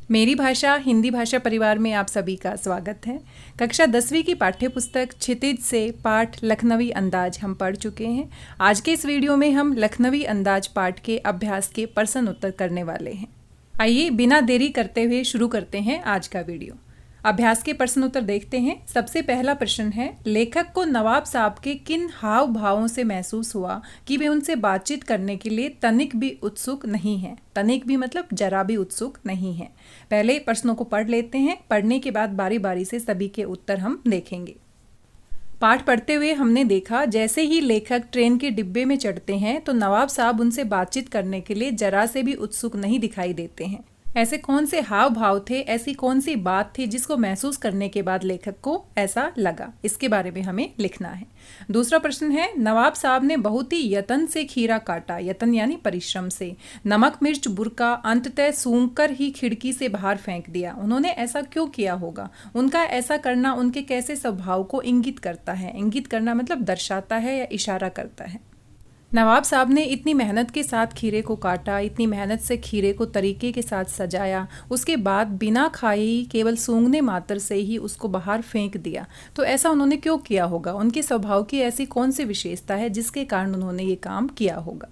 मेरी भाषा हिंदी भाषा परिवार में आप सभी का स्वागत है। कक्षा 10वीं की पाठ्यपुस्तक क्षितिज से पाठ लखनवी अंदाज हम पढ़ चुके हैं। आज के इस वीडियो में हम लखनवी अंदाज पाठ के अभ्यास के प्रश्न उत्तर करने वाले हैं। आइए बिना देरी करते हुए शुरू करते हैं आज का वीडियो। अभ्यास के प्रश्न उत्तर देखते हैं। सबसे पहला प्रश्न है, लेखक को नवाब साहब के किन हाव भावों से महसूस हुआ कि वे उनसे बातचीत करने के लिए तनिक भी उत्सुक नहीं हैं। तनिक भी मतलब जरा भी उत्सुक नहीं है। पहले प्रश्नों को पढ़ लेते हैं। पढ़ने के बाद बारी बारी से सभी के उत्तर हम देखेंगे। पाठ पढ़ते हुए हमने देखा, जैसे ही लेखक ट्रेन के डिब्बे में चढ़ते हैं तो नवाब साहब उनसे बातचीत करने के लिए जरा से भी उत्सुक नहीं दिखाई देते हैं। ऐसे कौन से हाव भाव थे, ऐसी कौन सी बात थी जिसको महसूस करने के बाद लेखक को ऐसा लगा, इसके बारे में हमें लिखना है। दूसरा प्रश्न है, नवाब साहब ने बहुत ही यत्न से खीरा काटा, यत्न यानी परिश्रम से, नमक मिर्च बुरका अंततः सूंघकर ही खिड़की से बाहर फेंक दिया। उन्होंने ऐसा क्यों किया होगा? उनका ऐसा करना उनके कैसे स्वभाव को इंगित करता है? इंगित करना मतलब दर्शाता है या इशारा करता है। नवाब साहब ने इतनी मेहनत के साथ खीरे को काटा, इतनी मेहनत से खीरे को तरीके के साथ सजाया, उसके बाद बिना खाए ही केवल सूंघने मात्र से ही उसको बाहर फेंक दिया। तो ऐसा उन्होंने क्यों किया होगा? उनके स्वभाव की ऐसी कौन सी विशेषता है जिसके कारण उन्होंने ये काम किया होगा।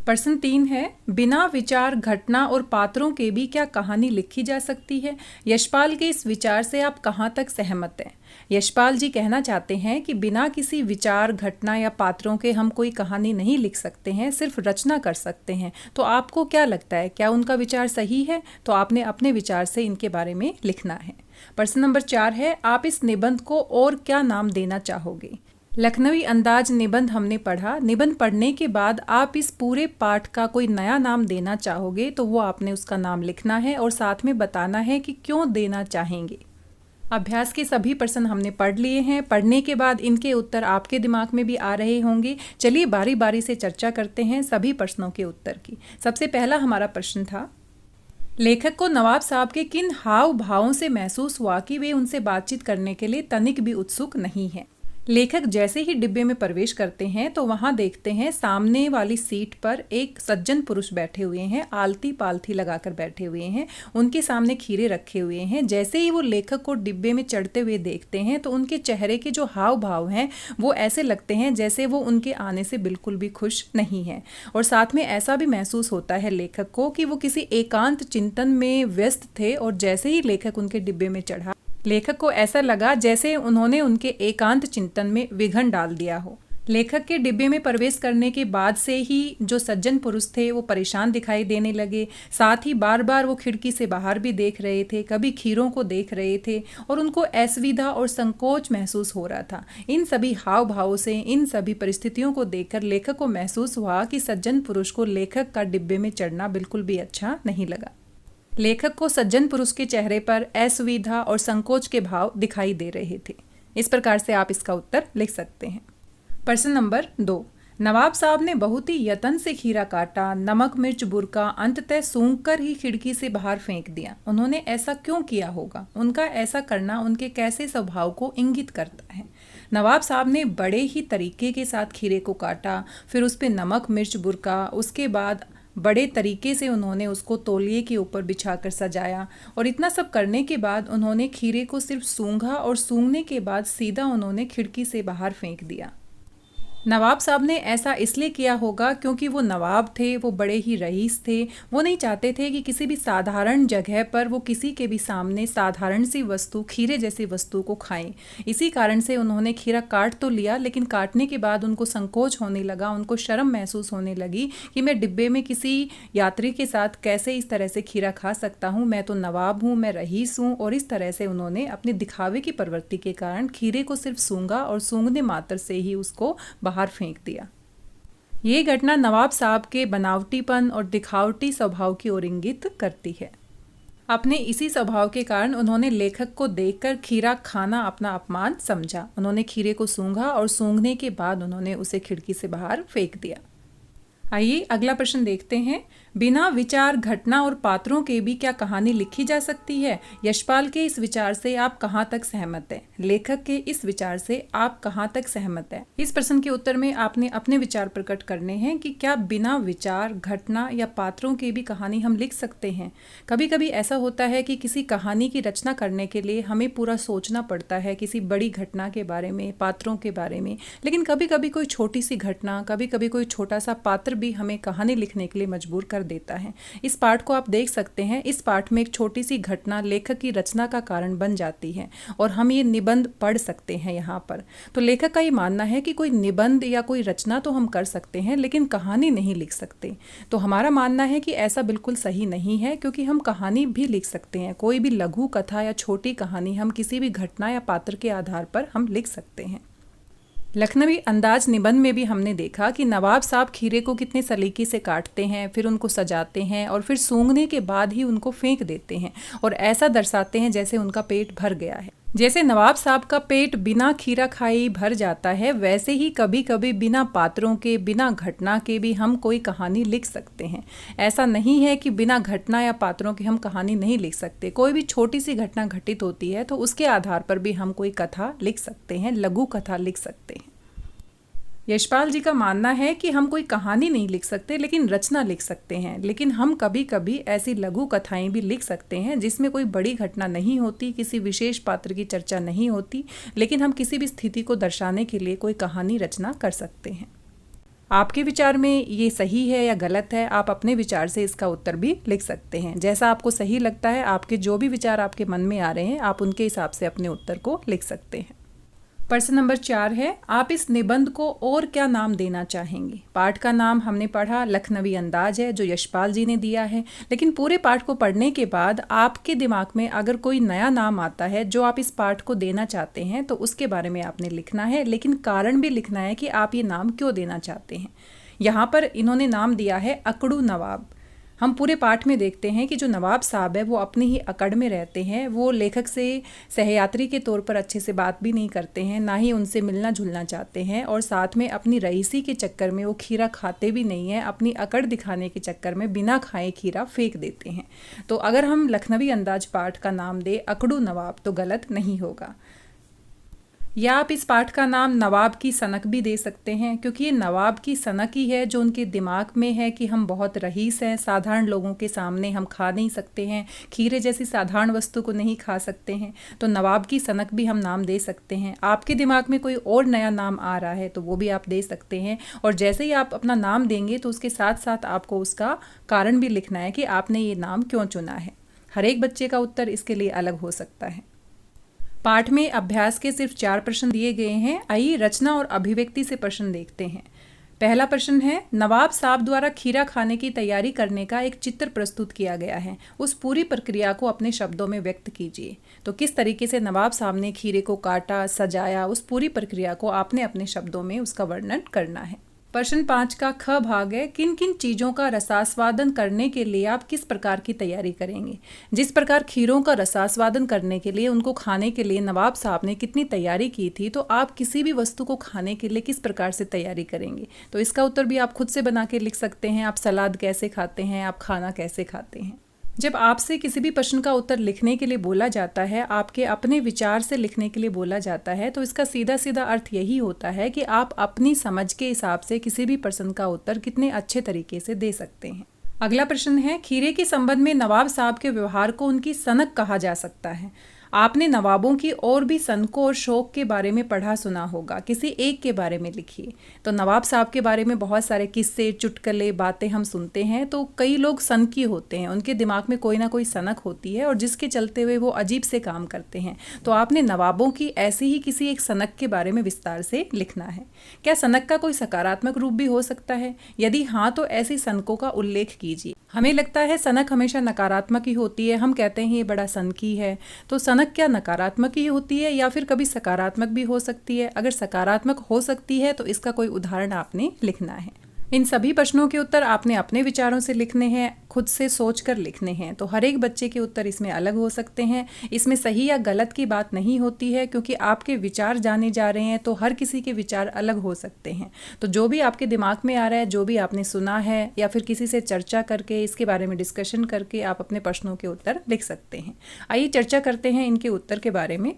प्रश्न 3 है, बिना विचार घटना और पात्रों के भी क्या कहानी लिखी जा सकती है? यशपाल के इस विचार से आप कहाँ तक सहमत हैं? यशपाल जी कहना चाहते हैं कि बिना किसी विचार घटना या पात्रों के हम कोई कहानी नहीं लिख सकते हैं, सिर्फ रचना कर सकते हैं। तो आपको क्या लगता है, क्या उनका विचार सही है? तो आपने अपने विचार से इनके बारे में लिखना है। प्रश्न नंबर 4 है, आप इस निबंध को और क्या नाम देना चाहोगे? लखनवी अंदाज निबंध हमने पढ़ा। निबंध पढ़ने के बाद आप इस पूरे पाठ का कोई नया नाम देना चाहोगे तो वो आपने उसका नाम लिखना है और साथ में बताना है कि क्यों देना चाहेंगे। अभ्यास के सभी प्रश्न हमने पढ़ लिए हैं। पढ़ने के बाद इनके उत्तर आपके दिमाग में भी आ रहे होंगे। चलिए बारी बारी से चर्चा करते हैं सभी प्रश्नों के उत्तर की। सबसे पहला हमारा प्रश्न था, लेखक को नवाब साहब के किन हाव भावों से महसूस हुआ कि वे उनसे बातचीत करने के लिए तनिक भी उत्सुक नहीं हैं। लेखक जैसे ही डिब्बे में प्रवेश करते हैं तो वहां देखते हैं सामने वाली सीट पर एक सज्जन पुरुष बैठे हुए हैं, आलती पालथी लगाकर बैठे हुए हैं। उनके सामने खीरे रखे हुए हैं। जैसे ही वो लेखक को डिब्बे में चढ़ते हुए देखते हैं तो उनके चेहरे के जो हाव भाव हैं वो ऐसे लगते हैं जैसे वो उनके आने से बिल्कुल भी खुश नहीं है। और साथ में ऐसा भी महसूस होता है लेखक को कि वो किसी एकांत चिंतन में व्यस्त थे और जैसे ही लेखक उनके डिब्बे में चढ़ा, लेखक को ऐसा लगा जैसे उन्होंने उनके एकांत चिंतन में विघन डाल दिया हो। लेखक के डिब्बे में प्रवेश करने के बाद से ही जो सज्जन पुरुष थे वो परेशान दिखाई देने लगे। साथ ही बार बार वो खिड़की से बाहर भी देख रहे थे, कभी खीरों को देख रहे थे और उनको असुविधा और संकोच महसूस हो रहा था। इन सभी हाव भावों से, इन सभी परिस्थितियों को देखकर लेखक को महसूस हुआ कि सज्जन पुरुष को लेखक का डिब्बे में चढ़ना बिल्कुल भी अच्छा नहीं लगा। लेखक को सज्जन पुरुष के चेहरे पर असुविधा और संकोच के भाव दिखाई दे रहे थे। इस प्रकार से आप इसका उत्तर लिख सकते हैं। प्रश्न नंबर 2, नवाब साहब ने बहुत ही यत्न से खीरा काटा, नमक मिर्च बुरका अंततः सूंघकर ही खिड़की से बाहर फेंक दिया। उन्होंने ऐसा क्यों किया होगा? उनका ऐसा करना उनके कैसे स्वभाव को इंगित करता है? नवाब साहब ने बड़े ही तरीके के साथ खीरे को काटा, फिर उस पर नमक मिर्च बुरका, उसके बाद बड़े तरीके से उन्होंने उसको तौलिए के ऊपर बिछाकर सजाया और इतना सब करने के बाद उन्होंने खीरे को सिर्फ सूंघा और सूंघने के बाद सीधा उन्होंने खिड़की से बाहर फेंक दिया। नवाब साहब ने ऐसा इसलिए किया होगा क्योंकि वो नवाब थे, वो बड़े ही रईस थे। वो नहीं चाहते थे कि किसी भी साधारण जगह पर वो किसी के भी सामने साधारण सी वस्तु, खीरे जैसी वस्तु को खाएं। इसी कारण से उन्होंने खीरा काट तो लिया, लेकिन काटने के बाद उनको संकोच होने लगा, उनको शर्म महसूस होने लगी कि मैं डिब्बे में किसी यात्री के साथ कैसे इस तरह से खीरा खा सकता हूँ, मैं तो नवाब हूँ, मैं रईस हूँ। और इस तरह से उन्होंने अपने दिखावे की प्रवृत्ति के कारण खीरे को सिर्फ सूंघा और सूंघने मात्र से ही उसको बाहर फेंक दिया। ये घटना नवाब साहब के बनावटीपन और दिखावटी स्वभाव की ओर इंगित करती है। अपने इसी स्वभाव के कारण उन्होंने लेखक को देखकर खीरा खाना अपना अपमान समझा। उन्होंने खीरे को सूंघा और सूंघने के बाद उन्होंने उसे खिड़की से बाहर फेंक दिया। आइए अगला प्रश्न देखते हैं। बिना विचार, घटना और पात्रों के भी क्या कहानी लिखी जा सकती है? यशपाल के इस विचार से आप कहाँ तक सहमत हैं? लेखक के इस विचार से आप कहाँ तक सहमत हैं? इस प्रश्न के उत्तर में आपने अपने विचार प्रकट करने हैं कि क्या बिना विचार, घटना या पात्रों के भी कहानी हम लिख सकते हैं? कभी कभी ऐसा होता है कि किसी कहानी की रचना करने के लिए हमें पूरा सोचना पड़ता है किसी बड़ी घटना के बारे में, पात्रों के बारे में, लेकिन कभी कभी कोई छोटी सी घटना, कभी कभी कोई छोटा सा पात्र भी हमें कहानी लिखने के लिए मजबूर कर देता है। इस पाठ को आप देख सकते हैं। इस पाठ में एक छोटी सी घटना लेखक की रचना का कारण बन जाती है और हम ये निबंध पढ़ सकते हैं यहाँ पर। तो लेखक का ये मानना है कि कोई निबंध या कोई रचना तो हम कर सकते हैं लेकिन कहानी नहीं लिख सकते। तो हमारा मानना है कि ऐसा बिल्कुल सही नहीं है, क्योंकि हम कहानी भी लिख सकते हैं। कोई भी लघु कथा या छोटी कहानी हम किसी भी घटना या पात्र के आधार पर हम लिख सकते हैं। लखनवी अंदाज निबंध में भी हमने देखा कि नवाब साहब खीरे को कितने सलीके से काटते हैं, फिर उनको सजाते हैं और फिर सूंघने के बाद ही उनको फेंक देते हैं और ऐसा दर्शाते हैं जैसे उनका पेट भर गया है। जैसे नवाब साहब का पेट बिना खीरा खाए भर जाता है, वैसे ही कभी कभी बिना पात्रों के, बिना घटना के भी हम कोई कहानी लिख सकते हैं। ऐसा नहीं है कि बिना घटना या पात्रों के हम कहानी नहीं लिख सकते। कोई भी छोटी सी घटना घटित होती है तो उसके आधार पर भी हम कोई कथा लिख सकते हैं, लघु कथा लिख सकते हैं। यशपाल जी का मानना है कि हम कोई कहानी नहीं लिख सकते लेकिन रचना लिख सकते हैं। लेकिन हम कभी कभी ऐसी लघु कथाएं भी लिख सकते हैं जिसमें कोई बड़ी घटना नहीं होती, किसी विशेष पात्र की चर्चा नहीं होती, लेकिन हम किसी भी स्थिति को दर्शाने के लिए कोई कहानी रचना कर सकते हैं। आपके विचार में ये सही है या गलत है? आप अपने विचार से इसका उत्तर भी लिख सकते हैं। जैसा आपको सही लगता है, आपके जो भी विचार आपके मन में आ रहे हैं, आप उनके हिसाब से अपने उत्तर को लिख सकते हैं। प्रश्न नंबर 4 है, आप इस निबंध को और क्या नाम देना चाहेंगे? पाठ का नाम हमने पढ़ा लखनवी अंदाज है, जो यशपाल जी ने दिया है। लेकिन पूरे पाठ को पढ़ने के बाद आपके दिमाग में अगर कोई नया नाम आता है जो आप इस पाठ को देना चाहते हैं, तो उसके बारे में आपने लिखना है, लेकिन कारण भी लिखना है कि आप ये नाम क्यों देना चाहते हैं। यहाँ पर इन्होंने नाम दिया है अकड़ू नवाब। हम पूरे पाठ में देखते हैं कि जो नवाब साहब है वो अपनी ही अकड़ में रहते हैं। वो लेखक से सहयात्री के तौर पर अच्छे से बात भी नहीं करते हैं, ना ही उनसे मिलना जुलना चाहते हैं, और साथ में अपनी रईसी के चक्कर में वो खीरा खाते भी नहीं हैं। अपनी अकड़ दिखाने के चक्कर में बिना खाए खीरा फेंक देते हैं। तो अगर हम लखनवी अंदाज पाठ का नाम दे अकड़ू नवाब तो गलत नहीं होगा। या आप इस पाठ का नाम नवाब की सनक भी दे सकते हैं, क्योंकि ये नवाब की सनक ही है जो उनके दिमाग में है कि हम बहुत रईस हैं, साधारण लोगों के सामने हम खा नहीं सकते हैं, खीरे जैसी साधारण वस्तु को नहीं खा सकते हैं। तो नवाब की सनक भी हम नाम दे सकते हैं। आपके दिमाग में कोई और नया नाम आ रहा है तो वो भी आप दे सकते हैं, और जैसे ही आप अपना नाम देंगे तो उसके साथ साथ आपको उसका कारण भी लिखना है कि आपने ये नाम क्यों चुना है। हर एक बच्चे का उत्तर इसके लिए अलग हो सकता है। पाठ में अभ्यास के सिर्फ 4 प्रश्न दिए गए हैं। आइए रचना और अभिव्यक्ति से प्रश्न देखते हैं। पहला प्रश्न है, नवाब साहब द्वारा खीरा खाने की तैयारी करने का एक चित्र प्रस्तुत किया गया है। उस पूरी प्रक्रिया को अपने शब्दों में व्यक्त कीजिए। तो किस तरीके से नवाब साहब ने खीरे को काटा, सजाया, उस पूरी प्रक्रिया को आपने अपने शब्दों में उसका वर्णन करना है। प्रश्न 5 का ख भाग है, किन किन चीज़ों का रसास्वादन करने के लिए आप किस प्रकार की तैयारी करेंगे? जिस प्रकार खीरों का रसास्वादन करने के लिए, उनको खाने के लिए नवाब साहब ने कितनी तैयारी की थी, तो आप किसी भी वस्तु को खाने के लिए किस प्रकार से तैयारी करेंगे? तो इसका उत्तर भी आप खुद से बना के लिख सकते हैं। आप सलाद कैसे खाते हैं, आप खाना कैसे खाते हैं। जब आपसे किसी भी प्रश्न का उत्तर लिखने के लिए बोला जाता है, आपके अपने विचार से लिखने के लिए बोला जाता है, तो इसका सीधा सीधा अर्थ यही होता है कि आप अपनी समझ के हिसाब से किसी भी प्रश्न का उत्तर कितने अच्छे तरीके से दे सकते हैं। अगला प्रश्न है, खीरे के संबंध में नवाब साहब के व्यवहार को उनकी सनक कहा जा सकता है। आपने नवाबों की और भी सनकों और शौक के बारे में पढ़ा सुना होगा, किसी एक के बारे में लिखिए। तो नवाब साहब के बारे में बहुत सारे किस्से, चुटकुले, बातें हम सुनते हैं। तो कई लोग सनकी होते हैं, उनके दिमाग में कोई ना कोई सनक होती है और जिसके चलते हुए वो अजीब से काम करते हैं। तो आपने नवाबों की ऐसी ही किसी एक सनक के बारे में विस्तार से लिखना है। क्या सनक का कोई सकारात्मक रूप भी हो सकता है? यदि हाँ, तो ऐसी सनकों का उल्लेख कीजिए। हमें लगता है सनक हमेशा नकारात्मक ही होती है, हम कहते हैं ये बड़ा सनकी है। तो सनक क्या नकारात्मक ही होती है या फिर कभी सकारात्मक भी हो सकती है? अगर सकारात्मक हो सकती है तो इसका कोई उदाहरण आपने लिखना है। इन सभी प्रश्नों के उत्तर आपने अपने विचारों से लिखने हैं, खुद से सोचकर लिखने हैं। तो हर एक बच्चे के उत्तर इसमें अलग हो सकते हैं। इसमें सही या गलत की बात नहीं होती है, क्योंकि आपके विचार जाने जा रहे हैं तो हर किसी के विचार अलग हो सकते हैं। तो जो भी आपके दिमाग में आ रहा है, जो भी आपने सुना है या फिर किसी से चर्चा करके इसके बारे में डिस्कशन करके आप अपने प्रश्नों के उत्तर लिख सकते हैं। आइए चर्चा करते हैं इनके उत्तर के बारे में।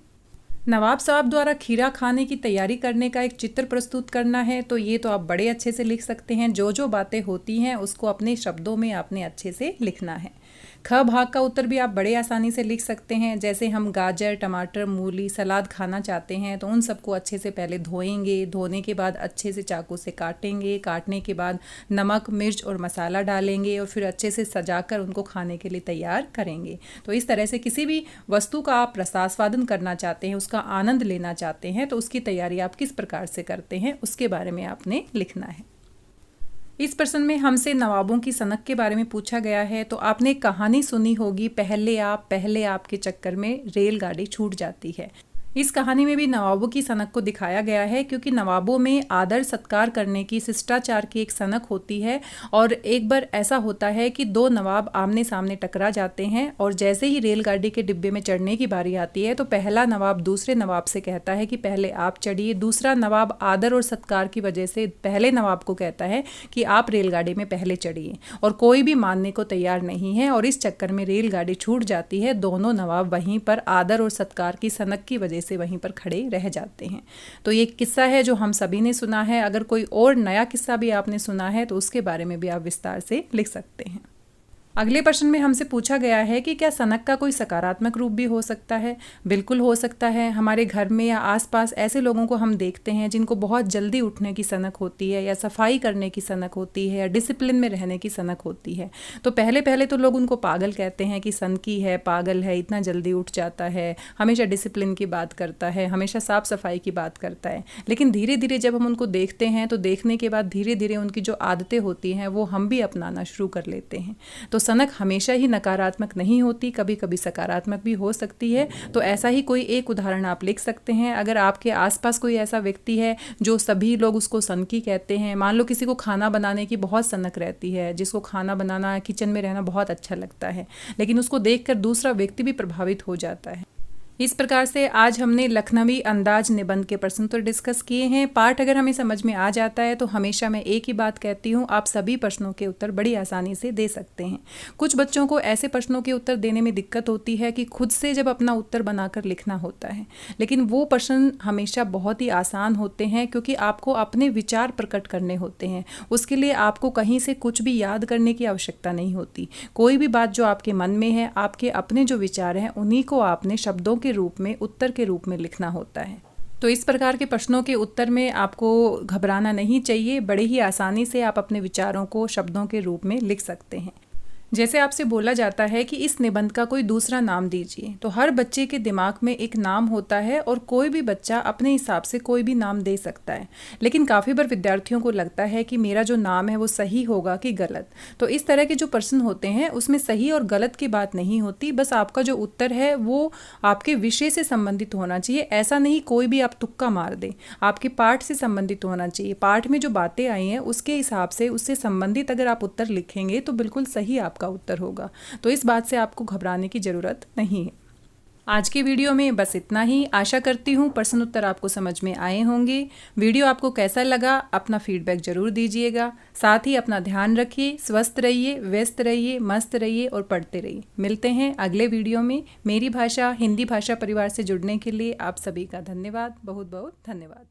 नवाब साहब द्वारा खीरा खाने की तैयारी करने का एक चित्र प्रस्तुत करना है, तो ये तो आप बड़े अच्छे से लिख सकते हैं। जो जो बातें होती हैं उसको अपने शब्दों में आपने अच्छे से लिखना है। ख भाग का उत्तर भी आप बड़े आसानी से लिख सकते हैं। जैसे हम गाजर, टमाटर, मूली, सलाद खाना चाहते हैं तो उन सबको अच्छे से पहले धोएंगे, धोने के बाद अच्छे से चाकू से काटेंगे, काटने के बाद नमक, मिर्च और मसाला डालेंगे और फिर अच्छे से सजाकर उनको खाने के लिए तैयार करेंगे। तो इस तरह से किसी भी वस्तु का आप रसास्वादन करना चाहते हैं, उसका आनंद लेना चाहते हैं, तो उसकी तैयारी आप किस प्रकार से करते हैं उसके बारे में आपने लिखना है। इस प्रश्न में हमसे नवाबों की सनक के बारे में पूछा गया है। तो आपने एक कहानी सुनी होगी, पहले आप के चक्कर में रेलगाड़ी छूट जाती है। इस कहानी में भी नवाबों की सनक को दिखाया गया है, क्योंकि नवाबों में आदर सत्कार करने की, शिष्टाचार की एक सनक होती है। और एक बार ऐसा होता है कि दो नवाब आमने सामने टकरा जाते हैं और जैसे ही रेलगाड़ी के डिब्बे में चढ़ने की बारी आती है तो पहला नवाब दूसरे नवाब से कहता है कि पहले आप चढ़िए। दूसरा नवाब आदर और सत्कार की वजह से पहले नवाब को कहता है कि आप रेलगाड़ी में पहले चढ़िए, और कोई भी मानने को तैयार नहीं है और इस चक्कर में रेलगाड़ी छूट जाती है। दोनों नवाब वहीं पर आदर और सत्कार की सनक की वजह से वहीं पर खड़े रह जाते हैं। तो ये किस्सा है जो हम सभी ने सुना है। अगर कोई और नया किस्सा भी आपने सुना है तो उसके बारे में भी आप विस्तार से लिख सकते हैं। अगले प्रश्न में हमसे पूछा गया है कि क्या सनक का कोई सकारात्मक रूप भी हो सकता है? बिल्कुल हो सकता है। हमारे घर में या आसपास ऐसे लोगों को हम देखते हैं जिनको बहुत जल्दी उठने की सनक होती है, या सफाई करने की सनक होती है, या डिसिप्लिन में रहने की सनक होती है। तो पहले पहले तो लोग उनको पागल कहते हैं कि सनकी है, पागल है, इतना जल्दी उठ जाता है, हमेशा डिसिप्लिन की बात करता है, हमेशा साफ सफाई की बात करता है। लेकिन धीरे धीरे जब हम उनको देखते हैं तो देखने के बाद धीरे धीरे उनकी जो आदतें होती हैं वो हम भी अपनाना शुरू कर लेते हैं। तो सनक हमेशा ही नकारात्मक नहीं होती, कभी कभी सकारात्मक भी हो सकती है। तो ऐसा ही कोई एक उदाहरण आप लिख सकते हैं। अगर आपके आसपास कोई ऐसा व्यक्ति है जो सभी लोग उसको सनकी कहते हैं, मान लो किसी को खाना बनाने की बहुत सनक रहती है, जिसको खाना बनाना, किचन में रहना बहुत अच्छा लगता है, लेकिन उसको देखकर दूसरा व्यक्ति भी प्रभावित हो जाता है। इस प्रकार से आज हमने लखनवी अंदाज निबंध के प्रश्न तो डिस्कस किए हैं। पाठ अगर हमें समझ में आ जाता है तो हमेशा मैं एक ही बात कहती हूँ, आप सभी प्रश्नों के उत्तर बड़ी आसानी से दे सकते हैं। कुछ बच्चों को ऐसे प्रश्नों के उत्तर देने में दिक्कत होती है कि खुद से जब अपना उत्तर बनाकर लिखना होता है, लेकिन वो प्रश्न हमेशा बहुत ही आसान होते हैं, क्योंकि आपको अपने विचार प्रकट करने होते हैं। उसके लिए आपको कहीं से कुछ भी याद करने की आवश्यकता नहीं होती। कोई भी बात जो आपके मन में है, आपके अपने जो विचार हैं, उन्हीं को आपने शब्दों के रूप में, उत्तर के रूप में लिखना होता है। तो इस प्रकार के प्रश्नों के उत्तर में आपको घबराना नहीं चाहिए। बड़े ही आसानी से आप अपने विचारों को शब्दों के रूप में लिख सकते हैं। जैसे आपसे बोला जाता है कि इस निबंध का कोई दूसरा नाम दीजिए, तो हर बच्चे के दिमाग में एक नाम होता है और कोई भी बच्चा अपने हिसाब से कोई भी नाम दे सकता है। लेकिन काफ़ी बार विद्यार्थियों को लगता है कि मेरा जो नाम है वो सही होगा कि गलत। तो इस तरह के जो प्रश्न होते हैं उसमें सही और गलत की बात नहीं होती, बस आपका जो उत्तर है वो आपके विषय से संबंधित होना चाहिए। ऐसा नहीं कोई भी आप तुक्का मार दें, आपके पाठ से संबंधित होना चाहिए। पाठ में जो बातें आई हैं उसके हिसाब से, उससे संबंधित अगर आप उत्तर लिखेंगे तो बिल्कुल सही का उत्तर होगा। तो इस बात से आपको घबराने की जरूरत नहीं है। आज की वीडियो में बस इतना ही। आशा करती हूँ प्रश्न उत्तर आपको समझ में आए होंगे। वीडियो आपको कैसा लगा अपना फीडबैक जरूर दीजिएगा। साथ ही अपना ध्यान रखिए, स्वस्थ रहिए, व्यस्त रहिए, मस्त रहिए और पढ़ते रहिए। मिलते हैं अगले वीडियो में। मेरी भाषा हिंदी भाषा परिवार से जुड़ने के लिए आप सभी का धन्यवाद, बहुत बहुत धन्यवाद।